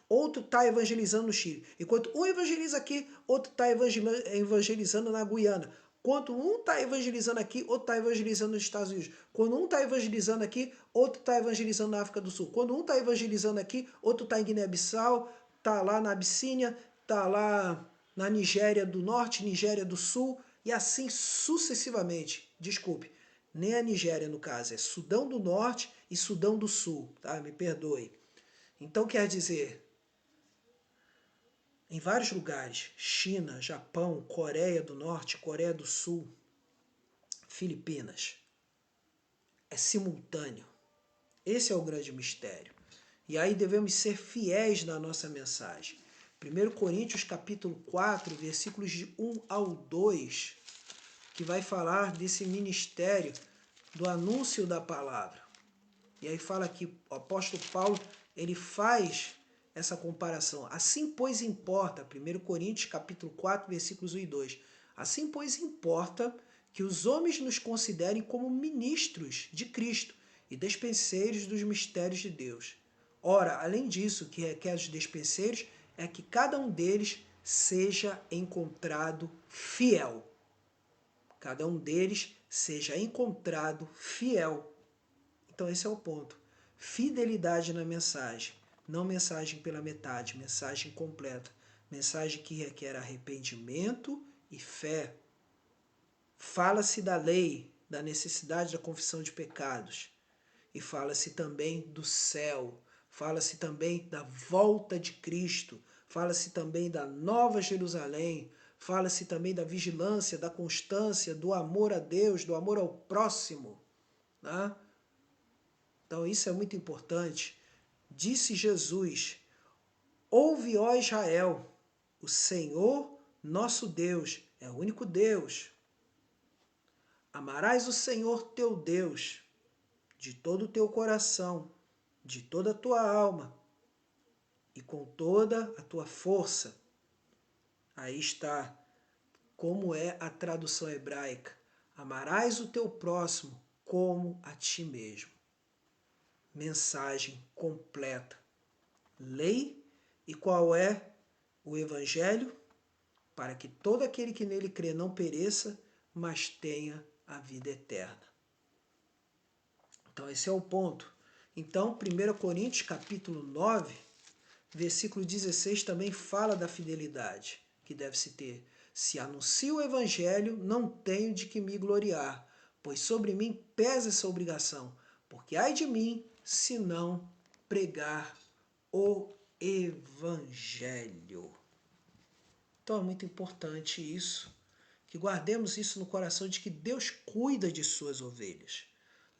outro está evangelizando no Chile. Enquanto um evangeliza aqui, outro está evangelizando na Guiana. Quando um está evangelizando aqui, outro está evangelizando nos Estados Unidos. Quando um está evangelizando aqui, outro está evangelizando na África do Sul. Quando um está evangelizando aqui, outro está em Guiné-Bissau, está lá na Abissínia, está lá na Nigéria do Norte, Nigéria do Sul, e assim sucessivamente. Desculpe, nem a Nigéria no caso, é Sudão do Norte e Sudão do Sul, tá? Me perdoe. Então quer dizer, em vários lugares, China, Japão, Coreia do Norte, Coreia do Sul, Filipinas, é simultâneo. Esse é o grande mistério. E aí devemos ser fiéis na nossa mensagem. 1 Coríntios capítulo 4, versículos de 1 ao 2, que vai falar desse ministério do anúncio da palavra. E aí fala que o apóstolo Paulo, ele faz essa comparação. Assim, pois, importa, 1 Coríntios capítulo 4, versículos 1 e 2. Assim, pois, importa que os homens nos considerem como ministros de Cristo e despenseiros dos mistérios de Deus. Ora, além disso, o que requer os despenseiros é que cada um deles seja encontrado fiel. Cada um deles seja encontrado fiel. Então esse é o ponto. Fidelidade na mensagem. Não mensagem pela metade, mensagem completa. Mensagem que requer arrependimento e fé. Fala-se da lei, da necessidade da confissão de pecados. E fala-se também do céu. Fala-se também da volta de Cristo. fala-se também da Nova Jerusalém, fala-se também da vigilância, da constância, do amor a Deus, do amor ao próximo. Né? Então isso é muito importante. Disse Jesus: ouve, ó Israel, o Senhor nosso Deus é o único Deus. Amarás o Senhor teu Deus de todo o teu coração, de toda a tua alma e com toda a tua força. Aí está como é a tradução hebraica. Amarás o teu próximo como a ti mesmo. Mensagem completa. Lei. E qual é o evangelho? Para que todo aquele que nele crê não pereça, mas tenha a vida eterna. Então esse é o ponto. Então 1 Coríntios capítulo 9, versículo 16 também fala da fidelidade que deve se ter. Se anuncio o evangelho, não tenho de que me gloriar, pois sobre mim pesa essa obrigação, porque ai de mim se não pregar o evangelho. Então é muito importante isso, que guardemos isso no coração de que Deus cuida de suas ovelhas,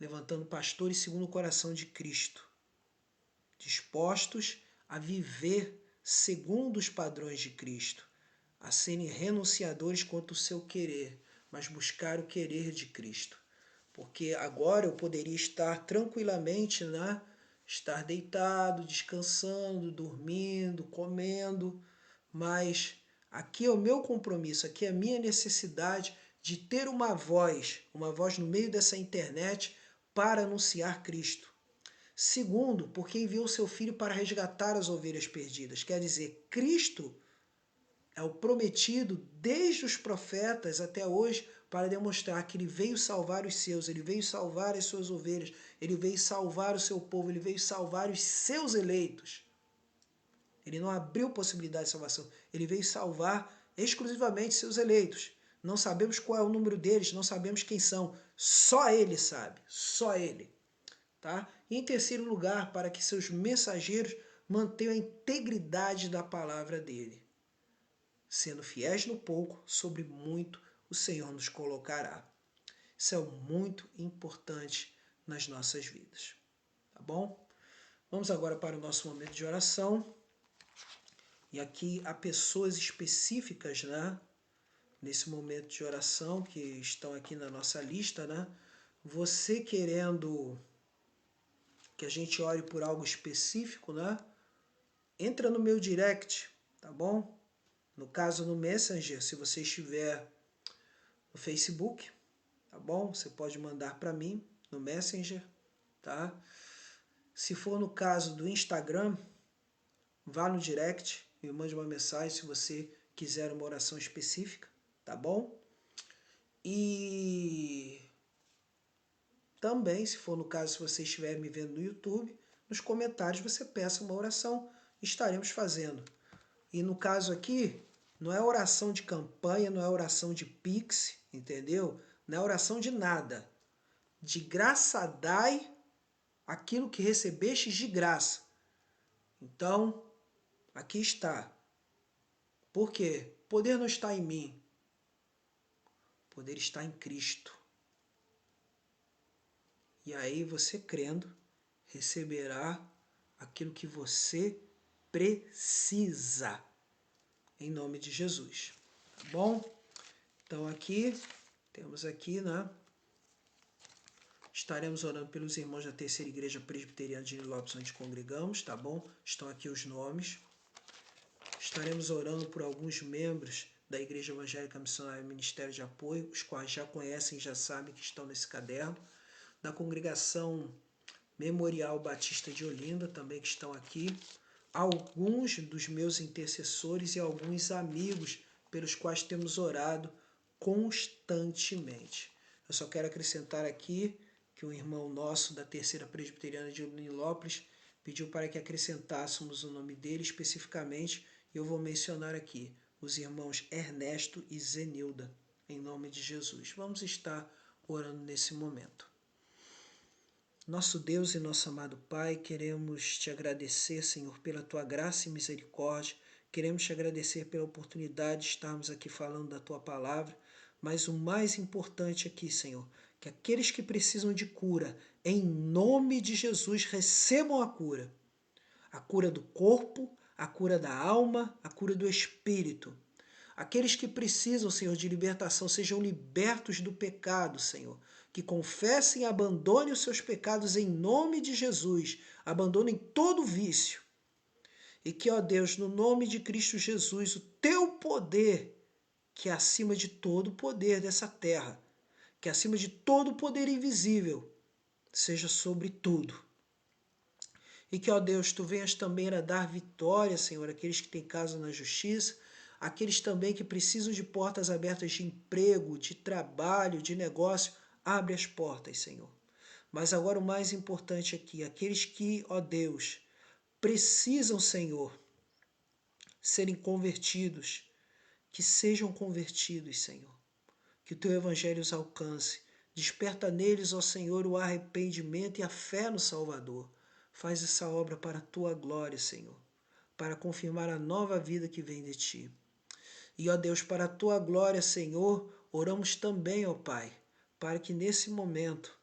levantando pastores segundo o coração de Cristo, dispostos a viver segundo os padrões de Cristo, a serem renunciadores quanto ao seu querer, mas buscar o querer de Cristo. Porque agora eu poderia estar tranquilamente, né? Estar deitado, descansando, dormindo, comendo, mas aqui é o meu compromisso, aqui é a minha necessidade de ter uma voz no meio dessa internet para anunciar Cristo. Segundo, porque enviou seu Filho para resgatar as ovelhas perdidas. Quer dizer, Cristo é o prometido desde os profetas até hoje para demonstrar que ele veio salvar os seus, ele veio salvar as suas ovelhas, ele veio salvar o seu povo, ele veio salvar os seus eleitos. Ele não abriu possibilidade de salvação, ele veio salvar exclusivamente seus eleitos. Não sabemos qual é o número deles, não sabemos quem são, só ele sabe, só ele. Tá? E em terceiro lugar, para que seus mensageiros mantenham a integridade da palavra dele. Sendo fiéis no pouco, sobre muito o Senhor nos colocará. Isso é muito importante nas nossas vidas. Tá bom? Vamos agora para o nosso momento de oração. E aqui há pessoas específicas, né? Nesse momento de oração, que estão aqui na nossa lista, né? Você querendo que a gente ore por algo específico, né? Entra no meu direct, tá bom? No caso, no Messenger, se você estiver no Facebook, tá bom? Você pode mandar para mim no Messenger, tá? Se for no caso do Instagram, vá no direct e mande uma mensagem se você quiser uma oração específica, tá bom? E também, se for no caso, se você estiver me vendo no YouTube, nos comentários você peça uma oração, estaremos fazendo. E no caso aqui, não é oração de campanha, não é oração de Pix, entendeu? Não é oração de nada. De graça dai aquilo que recebestes de graça. Então, aqui está. Por quê? O poder não está em mim. O poder está em Cristo. E aí você crendo, receberá aquilo que você precisa. Em nome de Jesus. Tá bom? Então aqui, temos aqui, né? Estaremos orando pelos irmãos da Terceira Igreja Presbiteriana de Nilópolis, onde congregamos, tá bom? Estão aqui os nomes. Estaremos orando por alguns membros da Igreja Evangélica Missionária Ministério de Apoio, os quais já conhecem, já sabem que estão nesse caderno. Da Congregação Memorial Batista de Olinda, também que estão aqui. Alguns dos meus intercessores e alguns amigos pelos quais temos orado constantemente. Eu só quero acrescentar aqui que um irmão nosso da Terceira Presbiteriana de Nilópolis pediu para que acrescentássemos o nome dele especificamente, e eu vou mencionar aqui os irmãos Ernesto e Zenilda, em nome de Jesus. Vamos estar orando nesse momento. Nosso Deus e nosso amado Pai, queremos te agradecer, Senhor, pela tua graça e misericórdia Queremos te agradecer pela oportunidade de estarmos aqui falando da tua palavra, mas o mais importante aqui, Senhor, que aqueles que precisam de cura, em nome de Jesus, recebam a cura do corpo, a cura da alma, a cura do espírito. Aqueles que precisam, Senhor, de libertação, sejam libertos do pecado, Senhor. Que confessem e abandonem os seus pecados em nome de Jesus. Abandonem todo vício. E que, ó Deus, no nome de Cristo Jesus, o teu poder, que é acima de todo poder dessa terra, que é acima de todo poder invisível, seja sobre tudo. E que, ó Deus, tu venhas também a dar vitória, Senhor, àqueles que têm casa na justiça, aqueles também que precisam de portas abertas de emprego, de trabalho, de negócio, abre as portas, Senhor. Mas agora o mais importante aqui, aqueles que, ó Deus, precisam, Senhor, serem convertidos, que sejam convertidos, Senhor. Que o teu evangelho os alcance. Desperta neles, ó Senhor, o arrependimento e a fé no Salvador. Faz essa obra para a tua glória, Senhor, para confirmar a nova vida que vem de ti. E, ó Deus, para a tua glória, Senhor, oramos também, ó Pai, para que nesse momento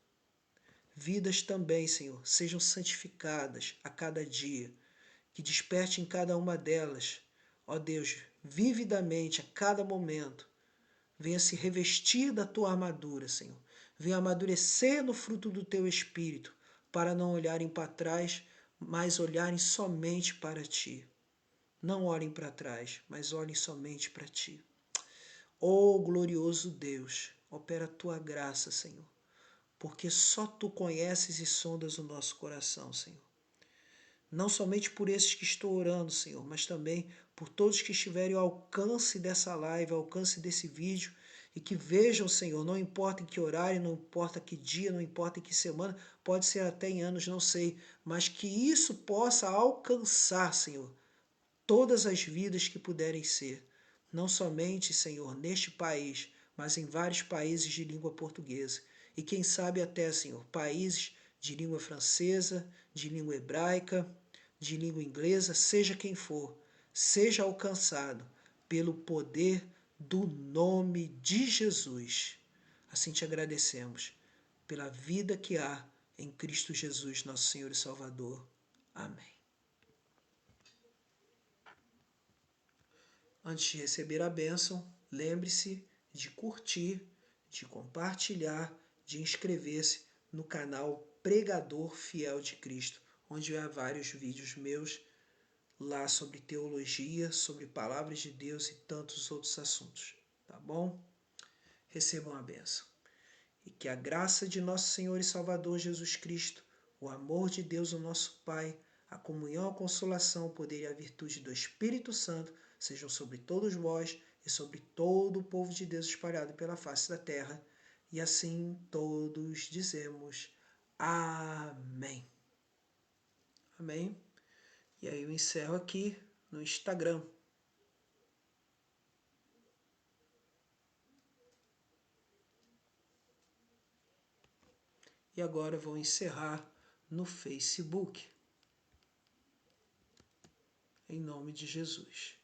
vidas também, Senhor, sejam santificadas a cada dia, que desperte em cada uma delas, ó Deus, vividamente a cada momento, venha se revestir da tua armadura, Senhor, venha amadurecer no fruto do teu Espírito, para não olharem para trás, mas olharem somente para ti. Não olhem para trás, mas olhem somente para ti. Ó glorioso Deus, opera a tua graça, Senhor, porque só tu conheces e sondas o nosso coração, Senhor. Não somente por esses que estou orando, Senhor, mas também por todos que estiverem ao alcance dessa live, ao alcance desse vídeo, e que vejam, Senhor, não importa em que horário, não importa que dia, não importa em que semana, pode ser até em anos, não sei, mas que isso possa alcançar, Senhor, todas as vidas que puderem ser, não somente, Senhor, neste país, mas em vários países de língua portuguesa. E quem sabe até, Senhor, países de língua francesa, de língua hebraica, de língua inglesa, seja quem for, seja alcançado pelo poder do nome de Jesus. Assim te agradecemos pela vida que há em Cristo Jesus, nosso Senhor e Salvador. Amém. Antes de receber a bênção, lembre-se de curtir, de compartilhar, de inscrever-se no canal Pregador Fiel de Cristo, onde há vários vídeos meus lá sobre teologia, sobre palavras de Deus e tantos outros assuntos. Tá bom? Recebam a bênção. E que a graça de nosso Senhor e Salvador Jesus Cristo, o amor de Deus, o nosso Pai, a comunhão, a consolação, o poder e a virtude do Espírito Santo sejam sobre todos vós e sobre todo o povo de Deus espalhado pela face da terra. E assim todos dizemos amém. Amém. E aí eu encerro aqui no Instagram. E agora eu vou encerrar no Facebook. Em nome de Jesus.